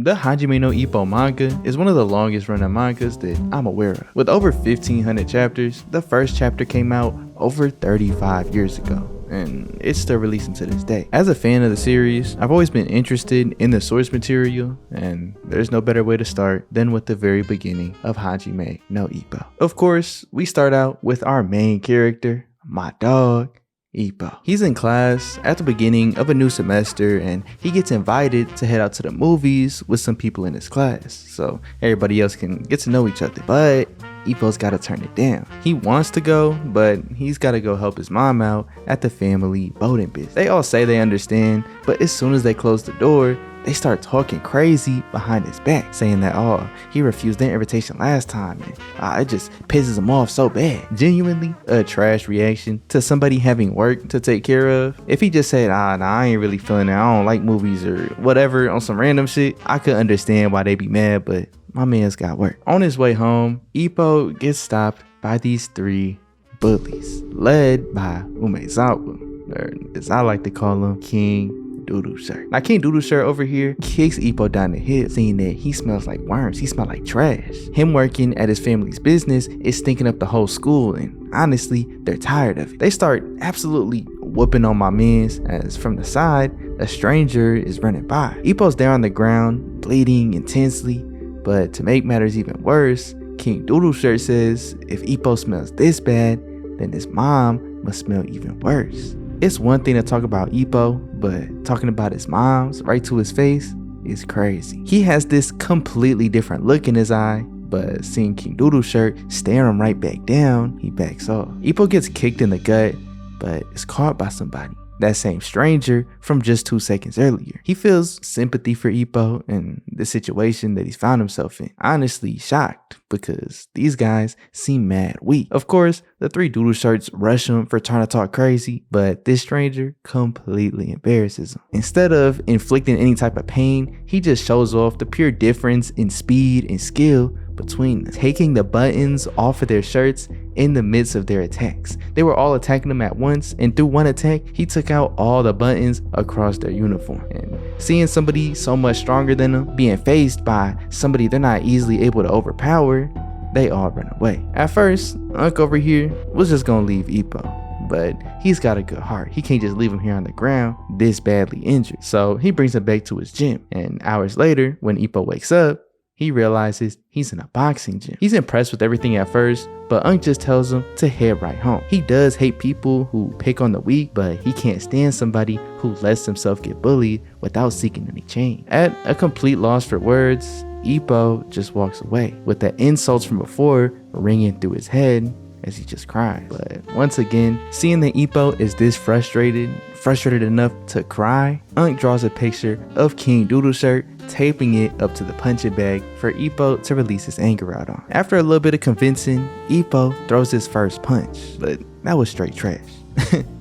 The Hajime no Ippo manga is one of the longest running mangas that I'm aware of. With over 1,500 chapters, the first chapter came out over 35 years ago, and it's still releasing to this day. As a fan of the series, I've always been interested in the source material, and there's no better way to start than with the very beginning of Hajime no Ippo. Of course, we start out with our main character, my dog, Ippo. He's in class at the beginning of a new semester, and he gets invited to head out to the movies with some people in his class so everybody else can get to know each other. But Ippo's gotta turn it down. He wants to go, but he's gotta go help his mom out at the family boating business. They all say they understand, but as soon as they close the door, they start talking crazy behind his back, saying that, oh, he refused their invitation last time and it just pisses him off so bad. Genuinely a trash reaction to somebody having work to take care of. If he just said, nah, I ain't really feeling it, I don't like movies or whatever on some random shit, I could understand why they be mad, but my man's got work. On his way home, Ippo gets stopped by these 3 bullies, led by Umezawa, or as I like to call him, King Doodle Shirt. Now King Doodle Shirt over here kicks Ippo down the hill, saying that he smells like worms, he smells like trash. Him working at his family's business is stinking up the whole school, and honestly, they're tired of it. They start absolutely whooping on my mans as from the side, a stranger is running by. Ippo's there on the ground, bleeding intensely, but to make matters even worse, King Doodle Shirt says if Ippo smells this bad, then his mom must smell even worse. It's one thing to talk about Ippo, but talking about his mom's right to his face is crazy. He has this completely different look in his eye, but seeing King Doodle Shirt stare him right back down, he backs off. Ippo gets kicked in the gut, but is caught by somebody. That same stranger from just 2 seconds earlier. He feels sympathy for Ippo and the situation that he's found himself in. Honestly shocked because these guys seem mad weak. Of course, the 3 Doodle Shirts rush him for trying to talk crazy, but this stranger completely embarrasses him. Instead of inflicting any type of pain, he just shows off the pure difference in speed and skill between them, taking the buttons off of their shirts in the midst of their attacks. They were all attacking them at once, and through one attack, he took out all the buttons across their uniform. And seeing somebody so much stronger than them being faced by somebody they're not easily able to overpower, they all run away. At first, Unc over here was just gonna leave Ippo, but he's got a good heart. He can't just leave him here on the ground this badly injured. So he brings him back to his gym, and hours later, when Ippo wakes up, he realizes he's in a boxing gym. He's impressed with everything at first, but Unc just tells him to head right home. He does hate people who pick on the weak, but he can't stand somebody who lets himself get bullied without seeking any change. At a complete loss for words, Ippo just walks away with the insults from before ringing through his head as he just cries. But once again, seeing that Ippo is this frustrated enough to cry, Unc draws a picture of King Doodle Shirt, taping it up to the punching bag for Ippo to release his anger out on. After a little bit of convincing, Ippo throws his first punch, but that was straight trash.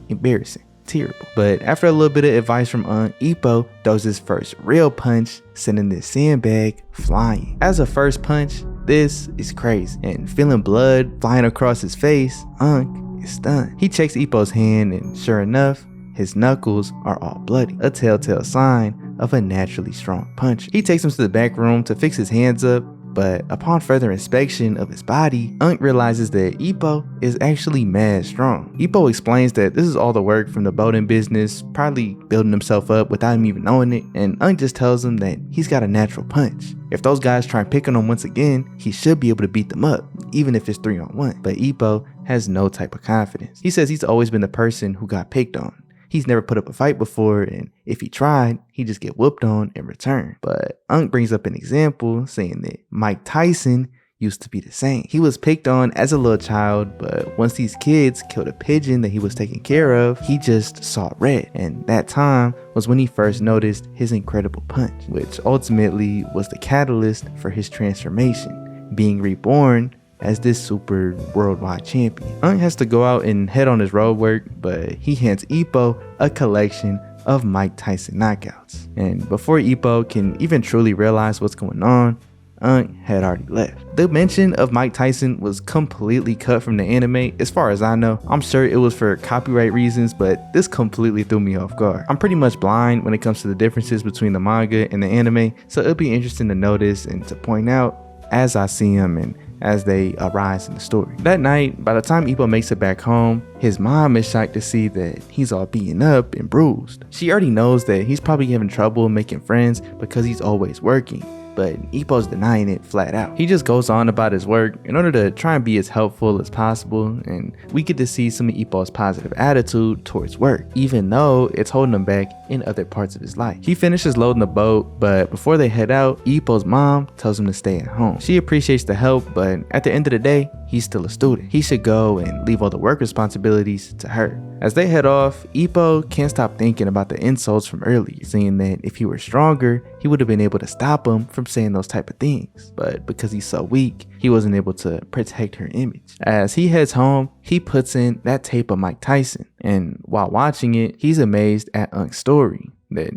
Embarrassing. Terrible. But after a little bit of advice from Unc, Ippo throws his first real punch, sending this sandbag flying. As a first punch, this is crazy, and feeling blood flying across his face, Unc is stunned. He checks Ippo's hand, and sure enough, his knuckles are all bloody, a telltale sign of a naturally strong puncher. He takes him to the back room to fix his hands up, but upon further inspection of his body, Unc realizes that Ippo is actually mad strong. Ippo explains that this is all the work from the boating business, probably building himself up without him even knowing it, and Unc just tells him that he's got a natural punch. If those guys try and pick on him once again, he should be able to beat them up, even if it's 3-on-1. But Ippo has no type of confidence. He says he's always been the person who got picked on. He's never put up a fight before, and if he tried, he'd just get whooped on in return. But Unc brings up an example saying that Mike Tyson used to be the same. He was picked on as a little child, but once these kids killed a pigeon that he was taking care of, he just saw red. And that time was when he first noticed his incredible punch, which ultimately was the catalyst for his transformation, being reborn as this super worldwide champion. Unc has to go out and head on his road work, but he hands Ippo a collection of Mike Tyson knockouts. And before Ippo can even truly realize what's going on, Unk had already left. The mention of Mike Tyson was completely cut from the anime as far as I know. I'm sure it was for copyright reasons, but this completely threw me off guard. I'm pretty much blind when it comes to the differences between the manga and the anime, so it'll be interesting to notice and to point out as I see them and as they arise in the story. That night, by the time Ippo makes it back home, his mom is shocked to see that he's all beaten up and bruised. She already knows that he's probably having trouble making friends because he's always working, but Ippo's denying it flat out. He just goes on about his work in order to try and be as helpful as possible, and we get to see some of Ippo's positive attitude towards work, even though it's holding him back in other parts of his life. He finishes loading the boat, but before they head out, Ippo's mom tells him to stay at home. She appreciates the help, but at the end of the day, he's still a student. He should go and leave all the work responsibilities to her. As they head off, Ippo can't stop thinking about the insults from earlier, saying that if he were stronger, he would have been able to stop him from saying those type of things. But because he's so weak, he wasn't able to protect her image. As he heads home, he puts in that tape of Mike Tyson, and while watching it, he's amazed at Unk's story, that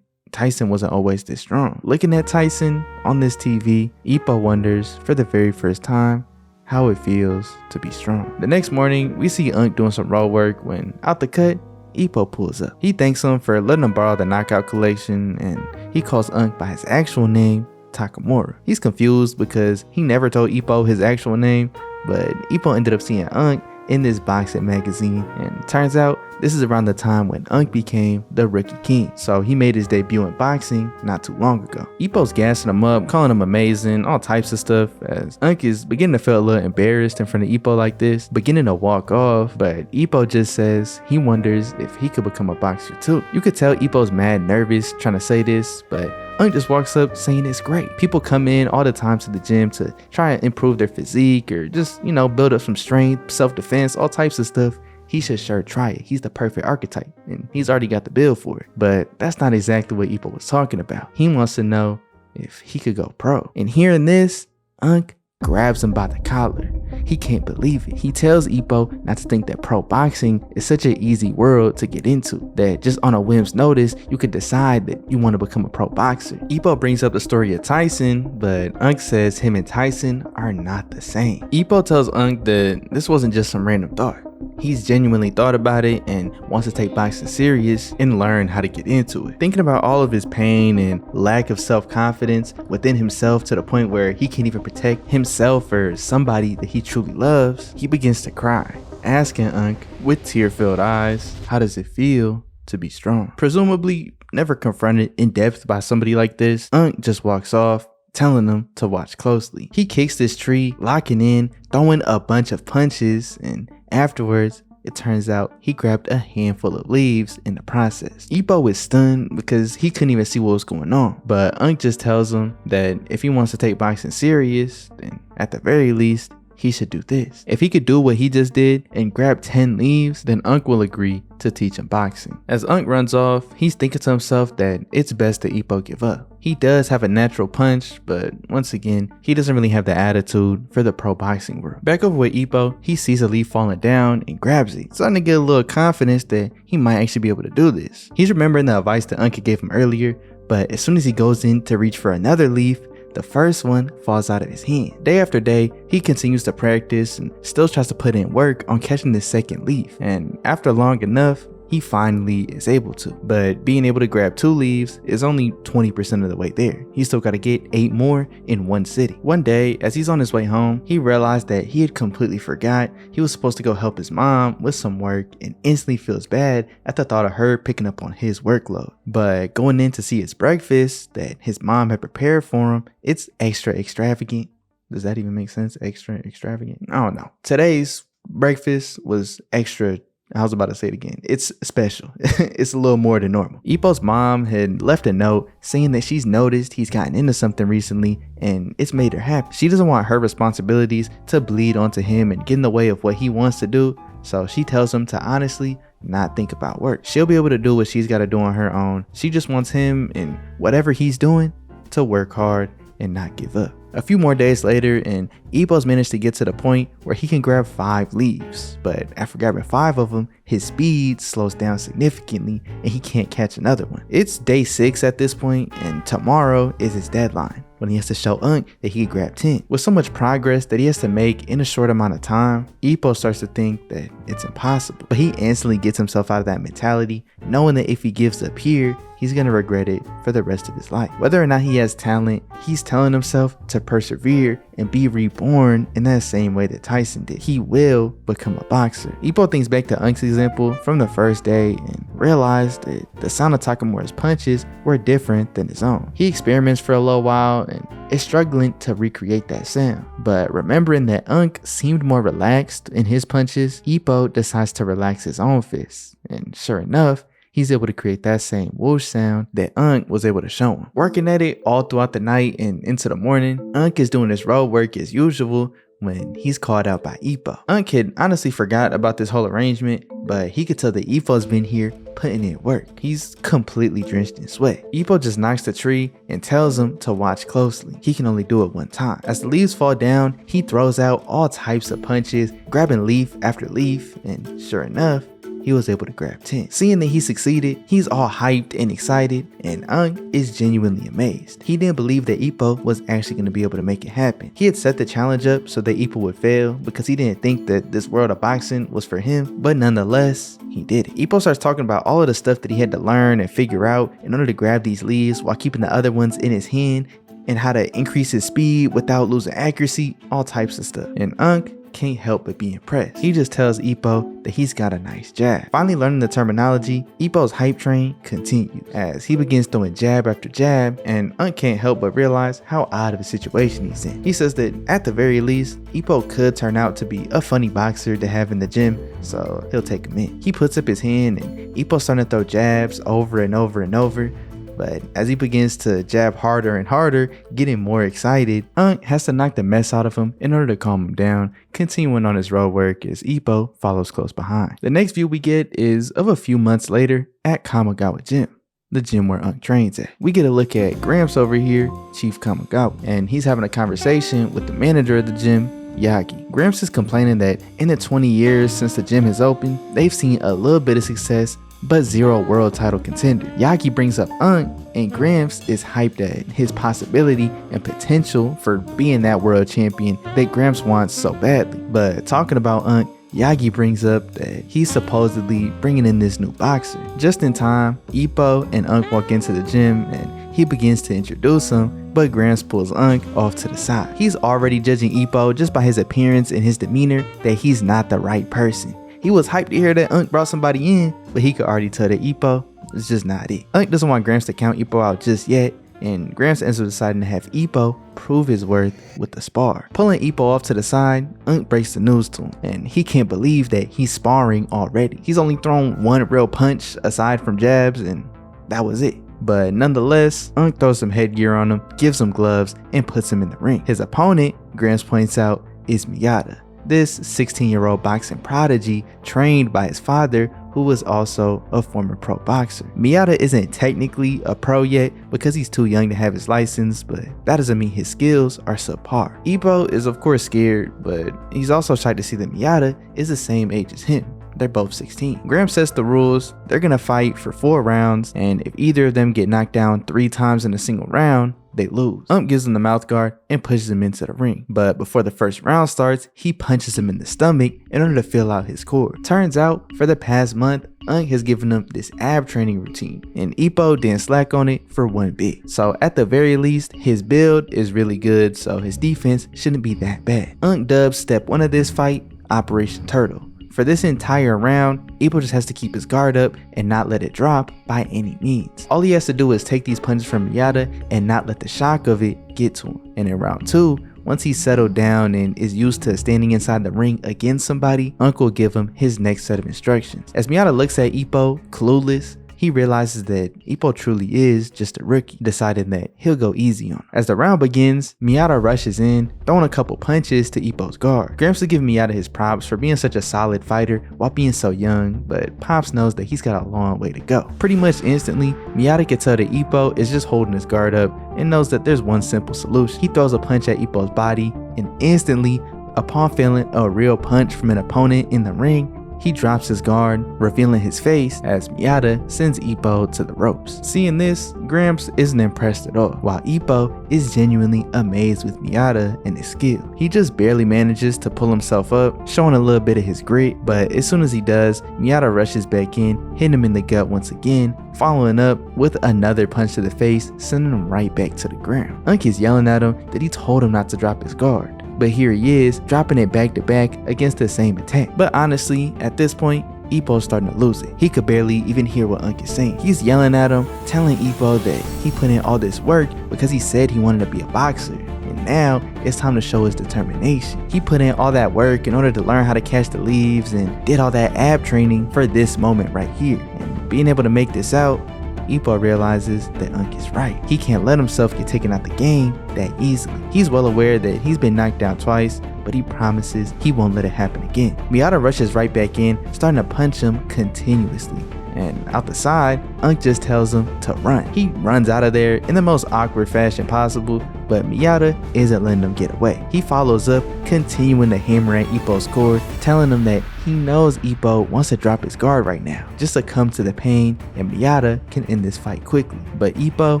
Tyson wasn't always this strong. Looking at Tyson on this TV, Ippo wonders for the very first time how it feels to be strong. The next morning, we see Unk doing some road work when, out the cut, Ippo pulls up. He thanks him for letting him borrow the knockout collection, and he calls Unk by his actual name, Takamura. He's confused because he never told Ippo his actual name, but Ippo ended up seeing Unk in this boxing magazine, and turns out this is around the time when Unk became the rookie king, so he made his debut in boxing not too long ago. Ippo's gassing him up, calling him amazing, all types of stuff, as Unk is beginning to feel a little embarrassed in front of Ippo like this, beginning to walk off, but Ippo just says he wonders if he could become a boxer too. You could tell Ippo's mad nervous trying to say this, but Unk just walks up saying it's great. People come in all the time to the gym to try and improve their physique or just, build up some strength, self-defense, all types of stuff. He should sure try it. He's the perfect archetype, and he's already got the build for it. But that's not exactly what Ippo was talking about. He wants to know if he could go pro. And hearing this, Unk grabs him by the collar. He can't believe it. He tells Ippo not to think that pro boxing is such an easy world to get into, that just on a whim's notice, you could decide that you want to become a pro boxer. Ippo brings up the story of Tyson, but Unk says him and Tyson are not the same. Ippo tells Unk that this wasn't just some random thought. He's genuinely thought about it and wants to take boxing serious and learn how to get into it. Thinking about all of his pain and lack of self-confidence within himself to the point where he can't even protect himself or somebody that he truly loves, he begins to cry, asking Unk with tear-filled eyes, how does it feel to be strong? Presumably never confronted in depth by somebody like this, Unk just walks off, telling them to watch closely. He kicks this tree, locking in, throwing a bunch of punches, and afterwards, it turns out he grabbed a handful of leaves in the process. Ippo is stunned because he couldn't even see what was going on, but Unk just tells him that if he wants to take boxing serious, then at the very least, he should do this. If he could do what he just did and grab 10 leaves, then Unk will agree to teach him boxing. As Unk runs off, he's thinking to himself that it's best that Ippo give up. He does have a natural punch, but once again, he doesn't really have the attitude for the pro boxing world. Back over with Ippo, he sees a leaf falling down and grabs it, starting to get a little confidence that he might actually be able to do this. He's remembering the advice that Unk gave him earlier, but as soon as he goes in to reach for another leaf, the first one falls out of his hand. Day after day, he continues to practice and still tries to put in work on catching this second leaf. And after long enough, he finally is able to. But being able to grab 2 leaves is only 20% of the way there. He's still got to get 8 more in one sitting. One day, as he's on his way home, he realized that he had completely forgot he was supposed to go help his mom with some work and instantly feels bad at the thought of her picking up on his workload. But going in to see his breakfast that his mom had prepared for him, it's extra extravagant. Does that even make sense? Extra extravagant? I don't know. Today's breakfast was extra. I was about to say it again. It's special. It's a little more than normal. Ippo's mom had left a note saying that she's noticed he's gotten into something recently and it's made her happy. She doesn't want her responsibilities to bleed onto him and get in the way of what he wants to do. So she tells him to honestly not think about work. She'll be able to do what she's got to do on her own. She just wants him and whatever he's doing to work hard and not give up. A few more days later, and Ippo's managed to get to the point where he can grab 5 leaves, but after grabbing 5 of them, his speed slows down significantly and he can't catch another one. It's day 6 at this point, and tomorrow is his deadline, when he has to show Unk that he can grab 10. With so much progress that he has to make in a short amount of time, Ippo starts to think that it's impossible. But he instantly gets himself out of that mentality, knowing that if he gives up here, he's gonna regret it for the rest of his life. Whether or not he has talent, he's telling himself to persevere and be reborn in that same way that Tyson did. He will become a boxer. Ippo thinks back to Unk's example from the first day and realized that the sound of Takamura's punches were different than his own. He experiments for a little while and is struggling to recreate that sound. But remembering that Unk seemed more relaxed in his punches, Ippo decides to relax his own fists. And sure enough, he's able to create that same whoosh sound that Unk was able to show him. Working at it all throughout the night and into the morning, Unk is doing his road work as usual when he's called out by Ippo. Unk had honestly forgot about this whole arrangement, but he could tell that Ippo's been here putting in work. He's completely drenched in sweat. Ippo just knocks the tree and tells him to watch closely. He can only do it one time. As the leaves fall down, he throws out all types of punches, grabbing leaf after leaf, and sure enough, he was able to grab 10. Seeing that he succeeded, he's all hyped and excited, and Unk is genuinely amazed. He didn't believe that Ippo was actually going to be able to make it happen. He had set the challenge up so that Ippo would fail because he didn't think that this world of boxing was for him, but nonetheless, he did it. Ippo starts talking about all of the stuff that he had to learn and figure out in order to grab these leaves while keeping the other ones in his hand, and how to increase his speed without losing accuracy, all types of stuff. And Unk can't help but be impressed. He just tells Ippo that he's got a nice jab. Finally learning the terminology, Ippo's hype train continues as he begins throwing jab after jab, and Unk can't help but realize how odd of a situation he's in. He says that at the very least, Ippo could turn out to be a funny boxer to have in the gym, so he'll take him in. He puts up his hand and Ippo's starting to throw jabs over and over and over. But as he begins to jab harder and harder, getting more excited, Unk has to knock the mess out of him in order to calm him down, continuing on his road work as Ippo follows close behind. The next view we get is of a few months later at Kamigawa Gym, the gym where Unk trains at. We get a look at Gramps over here, Chief Kamigawa, and he's having a conversation with the manager of the gym, Yagi. Gramps is complaining that in the 20 years since the gym has opened, they've seen a little bit of success but 0 world title contender. Yagi brings up Unk, and Gramps is hyped at his possibility and potential for being that world champion that Gramps wants so badly. But talking about Unk, Yagi brings up that he's supposedly bringing in this new boxer. Just in time, Ippo and Unk walk into the gym and he begins to introduce him, but Gramps pulls Unk off to the side. He's already judging Ippo just by his appearance and his demeanor that he's not the right person. He was hyped to hear that Unk brought somebody in, but he could already tell that Ippo is just not it. Unk doesn't want Gramps to count Ippo out just yet, and Gramps ends up deciding to have Ippo prove his worth with the spar. Pulling Ippo off to the side, Unk breaks the news to him, and he can't believe that he's sparring already. He's only thrown one real punch aside from jabs, and that was it. But nonetheless, Unk throws some headgear on him, gives him gloves, and puts him in the ring. His opponent, Gramps points out, is Miyata. This 16-year-old boxing prodigy trained by his father, who was also a former pro boxer. Miyata isn't technically a pro yet because he's too young to have his license, but that doesn't mean his skills are subpar. Ippo is of course scared, but he's also shocked to see that Miyata is the same age as him. They're both 16. Gramps sets the rules. They're gonna fight for 4 rounds, and if either of them get knocked down 3 times in a single round, they lose. Gives him the mouth guard and pushes him into the ring. But before the first round starts, he punches him in the stomach in order to fill out his core. Turns out, for the past month, has given him this ab training routine, and Ippo didn't slack on it for one bit. So at the very least, his build is really good, so his defense shouldn't be that bad. Dubs step 1 of this fight, Operation Turtle. For this entire round, Ippo just has to keep his guard up and not let it drop by any means. All he has to do is take these punches from Miyata and not let the shock of it get to him. And in round 2, once he's settled down and is used to standing inside the ring against somebody, Unk will give him his next set of instructions. As Miyata looks at Ippo, clueless, he realizes that Ippo truly is just a rookie, deciding that he'll go easy on him. As the round begins, Miyata rushes in, throwing a couple punches to Ippo's guard. Gramps will give Miyata his props for being such a solid fighter while being so young, but Pops knows that he's got a long way to go. Pretty much instantly, Miyata can tell that Ippo is just holding his guard up and knows that there's one simple solution. He throws a punch at Ippo's body, and instantly, upon feeling a real punch from an opponent in the ring, he drops his guard, revealing his face as Miyata sends Ippo to the ropes. Seeing this, Gramps isn't impressed at all, while Ippo is genuinely amazed with Miyata and his skill. He just barely manages to pull himself up, showing a little bit of his grit, but as soon as he does, Miyata rushes back in, hitting him in the gut once again, following up with another punch to the face, sending him right back to the ground. Unk is yelling at him that he told him not to drop his guard, but here he is, dropping it back to back against the same attack. But honestly, at this point, Ippo's starting to lose it. He could barely even hear what Unk is saying. He's yelling at him, telling Ippo that he put in all this work because he said he wanted to be a boxer. And now, it's time to show his determination. He put in all that work in order to learn how to catch the leaves and did all that ab training for this moment right here. And being able to make this out, Ippo realizes that Unk is right. He can't let himself get taken out the game that easily. He's well aware that he's been knocked down twice, but he promises he won't let it happen again. Miyata rushes right back in, starting to punch him continuously. And out the side, Unk just tells him to run. He runs out of there in the most awkward fashion possible, but Miyata isn't letting him get away. He follows up, continuing to hammer at Ippo's core, telling him that he knows Ippo wants to drop his guard right now, just to come to the pain, and Miyata can end this fight quickly. But Ippo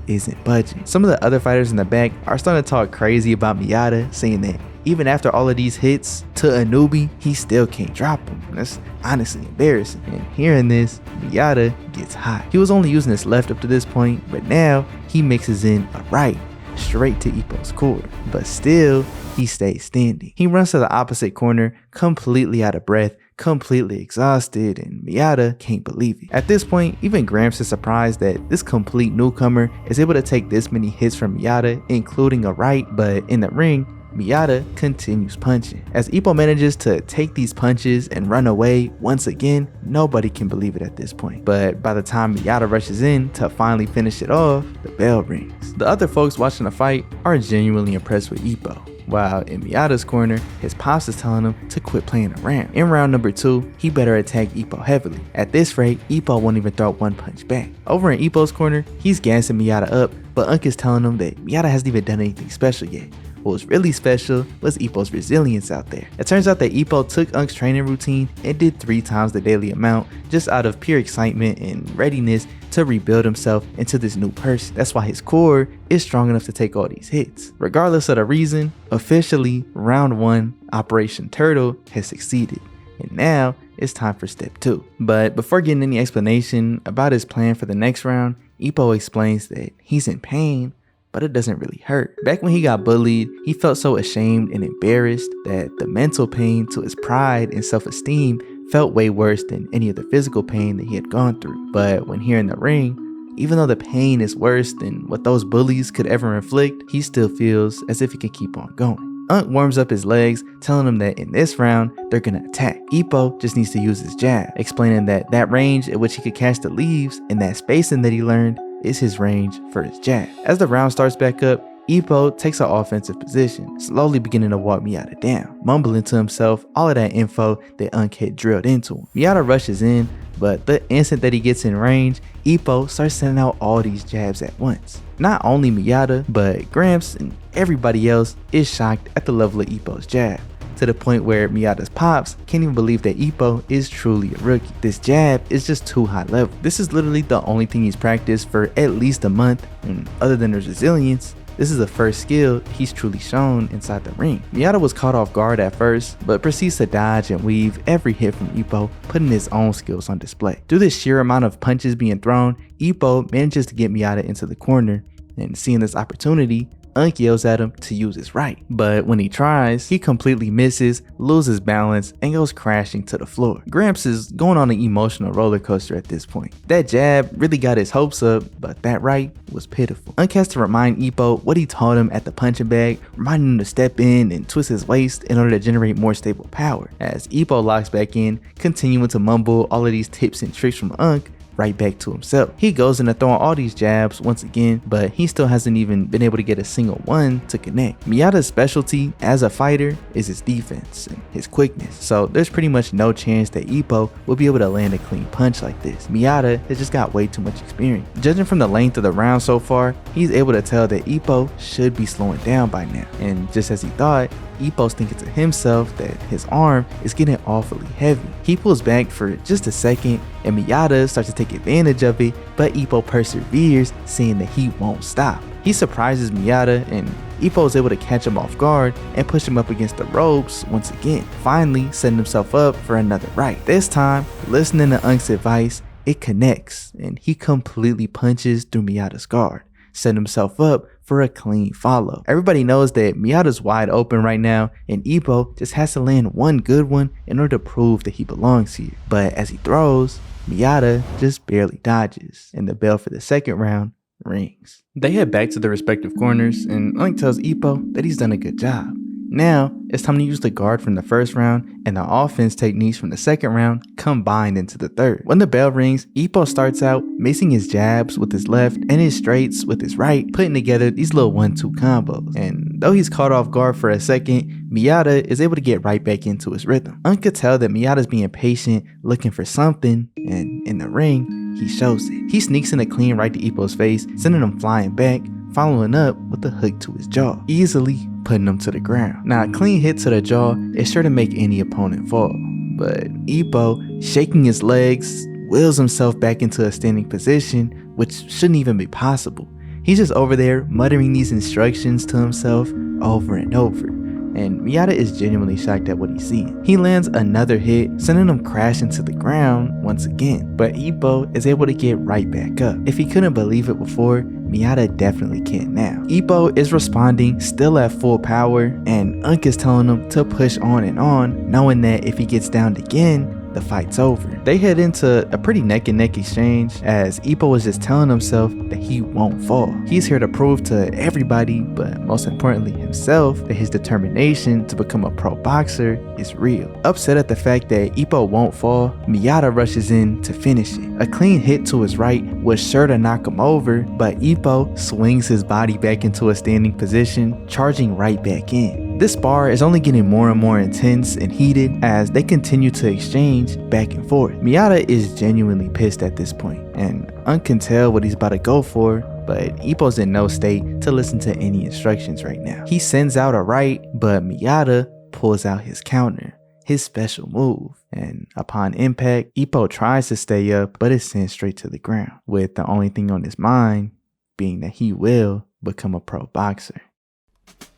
isn't budging. Some of the other fighters in the back are starting to talk crazy about Miyata, saying that even after all of these hits to a newbie, he still can't drop him. That's honestly embarrassing. And hearing this, Miyata gets hot. He was only using his left up to this point, but now he mixes in a right straight to Ippo's core. But still, he stays standing. He runs to the opposite corner, completely out of breath, completely exhausted, and Miyata can't believe it. At this point, even Gramps is surprised that this complete newcomer is able to take this many hits from Miyata, including a right, but in the ring, Miyata continues punching. As Ippo manages to take these punches and run away once again, nobody can believe it at this point. But by the time Miyata rushes in to finally finish it off, the bell rings. The other folks watching the fight are genuinely impressed with Ippo, while in Miyata's corner, his pops is telling him to quit playing around. In round number 2, he better attack Ippo heavily. At this rate, Ippo won't even throw one punch back. Over in Ippo's corner, he's gassing Miyata up, but Unk is telling him that Miyata hasn't even done anything special yet. What was really special was Ippo's resilience out there. It turns out that Ippo took Unk's training routine and did 3 times the daily amount just out of pure excitement and readiness to rebuild himself into this new person. That's why his core is strong enough to take all these hits. Regardless of the reason, officially round 1 Operation Turtle has succeeded. And now it's time for step 2. But before getting any explanation about his plan for the next round, Ippo explains that he's in pain, but it doesn't really hurt. Back when he got bullied, he felt so ashamed and embarrassed that the mental pain to his pride and self-esteem felt way worse than any of the physical pain that he had gone through. But when here in the ring, even though the pain is worse than what those bullies could ever inflict, he still feels as if he can keep on going. Unk warms up his legs, telling him that in this round, they're gonna attack. Ippo just needs to use his jab, explaining that that range at which he could catch the leaves and that spacing that he learned is his range for his jab. As the round starts back up, Ippo takes an offensive position, slowly beginning to walk Miyata down, mumbling to himself all of that info that Unk had drilled into him. Miyata rushes in, but the instant that he gets in range, Ippo starts sending out all these jabs at once. Not only Miyata, but Gramps and everybody else is shocked at the level of Ippo's jab, to the point where Miyata's pops can't even believe that Ippo is truly a rookie. This jab is just too high level. This is literally the only thing he's practiced for at least a month, and other than his resilience, this is the first skill he's truly shown inside the ring. Miyata was caught off guard at first, but proceeds to dodge and weave every hit from Ippo, putting his own skills on display. Through the sheer amount of punches being thrown, Ippo manages to get Miyata into the corner, and seeing this opportunity, Unk yells at him to use his right, but when he tries, he completely misses, loses balance, and goes crashing to the floor. Gramps is going on an emotional roller coaster at this point. That jab really got his hopes up, but that right was pitiful. Unk has to remind Ippo what he taught him at the punching bag, reminding him to step in and twist his waist in order to generate more stable power. As Ippo locks back in, continuing to mumble all of these tips and tricks from Unk, right back to himself. He goes into throwing all these jabs once again, but he still hasn't even been able to get a single one to connect. Miyata's specialty as a fighter is his defense and his quickness, so there's pretty much no chance that Ippo will be able to land a clean punch like this. Miyata has just got way too much experience. Judging from the length of the round so far, he's able to tell that Ippo should be slowing down by now, and just as he thought, Ippo's thinking to himself that his arm is getting awfully heavy. He pulls back for just a second and Miyata starts to take advantage of it, but Ippo perseveres, saying that he won't stop. He surprises Miyata and Ippo is able to catch him off guard and push him up against the ropes once again, finally setting himself up for another right. This time, listening to Unk's advice, it connects and he completely punches through Miyata's guard, setting himself up for a clean follow. Everybody knows that Miyata's wide open right now and Ippo just has to land one good one in order to prove that he belongs here. But as he throws, Miyata just barely dodges and the bell for the second round rings. They head back to their respective corners and Unk tells Ippo that he's done a good job. Now, it's time to use the guard from the first round and the offense techniques from the second round combined into the third. When the bell rings, Ippo starts out mixing his jabs with his left and his straights with his right, putting together these little 1-2 combos. And though he's caught off guard for a second, Miyata is able to get right back into his rhythm. Unk could tell that Miyata's being patient, looking for something, and in the ring, he shows it. He sneaks in a clean right to Ippo's face, sending him flying back, following up with a hook to his jaw, easily putting him to the ground. Now, a clean hit to the jaw is sure to make any opponent fall, but Ippo, shaking his legs, wills himself back into a standing position, which shouldn't even be possible. He's just over there muttering these instructions to himself over and over, and Miyata is genuinely shocked at what he's seeing. He lands another hit, sending him crashing to the ground once again, but Ippo is able to get right back up. If he couldn't believe it before, Miyata definitely can now. Ippo is responding, still at full power, and Unk is telling him to push on and on, knowing that if he gets downed again, the fight's over. They head into a pretty neck and neck exchange as Ippo was just telling himself that he won't fall. He's here to prove to everybody, but most importantly himself, that his determination to become a pro boxer is real. Upset at the fact that Ippo won't fall, Miyata rushes in to finish it. A clean hit to his right was sure to knock him over, but Ippo swings his body back into a standing position, charging right back in. This spar is only getting more and more intense and heated as they continue to exchange back and forth. Miyata is genuinely pissed at this point, and Unk can tell what he's about to go for, but Ippo's in no state to listen to any instructions right now. He sends out a right, but Miyata pulls out his counter, his special move, and upon impact, Ippo tries to stay up, but is sent straight to the ground, with the only thing on his mind being that he will become a pro boxer.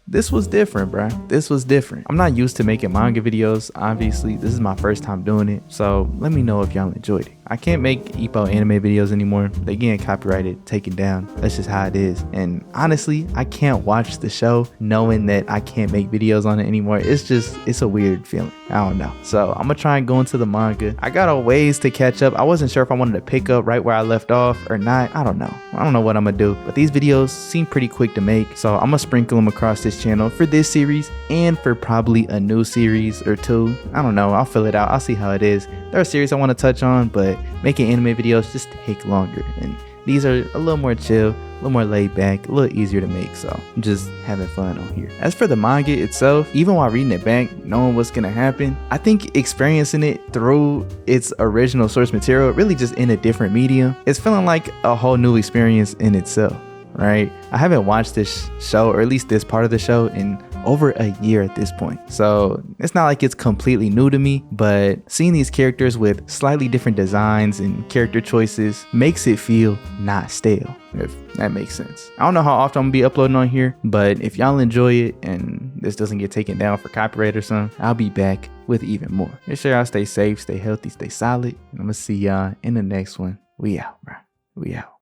This was different, bruh. This was different. I'm not used to making manga videos. Obviously, this is my first time doing it. So let me know if y'all enjoyed it. I can't make Ippo anime videos anymore. They getting copyrighted, taken down. That's just how it is. And honestly, I can't watch the show knowing that I can't make videos on it anymore. It's a weird feeling. I don't know. So I'm gonna try and go into the manga. I got a ways to catch up. I wasn't sure if I wanted to pick up right where I left off or not. I don't know what I'm gonna do. But these videos seem pretty quick to make. So I'm gonna sprinkle them across this channel for this series and for probably a new series or two. I don't know. I'll fill it out. I'll see how it is. There are series I want to touch on, but making anime videos just take longer, and these are a little more chill, a little more laid back, a little easier to make, so I'm just having fun on here. As for the manga itself, even while reading it back, knowing what's gonna happen, I think experiencing it through its original source material, really just in a different medium, it's feeling like a whole new experience in itself, right? I haven't watched this show, or at least this part of the show, in over a year at this point, so it's not like it's completely new to me, but seeing these characters with slightly different designs and character choices makes it feel not stale, if that makes sense. I don't know how often I'm gonna be uploading on here, but if y'all enjoy it and this doesn't get taken down for copyright or something, I'll be back with even more. Make sure y'all stay safe, stay healthy, stay solid, and I'm gonna see y'all in the next one. We out, bro. We out.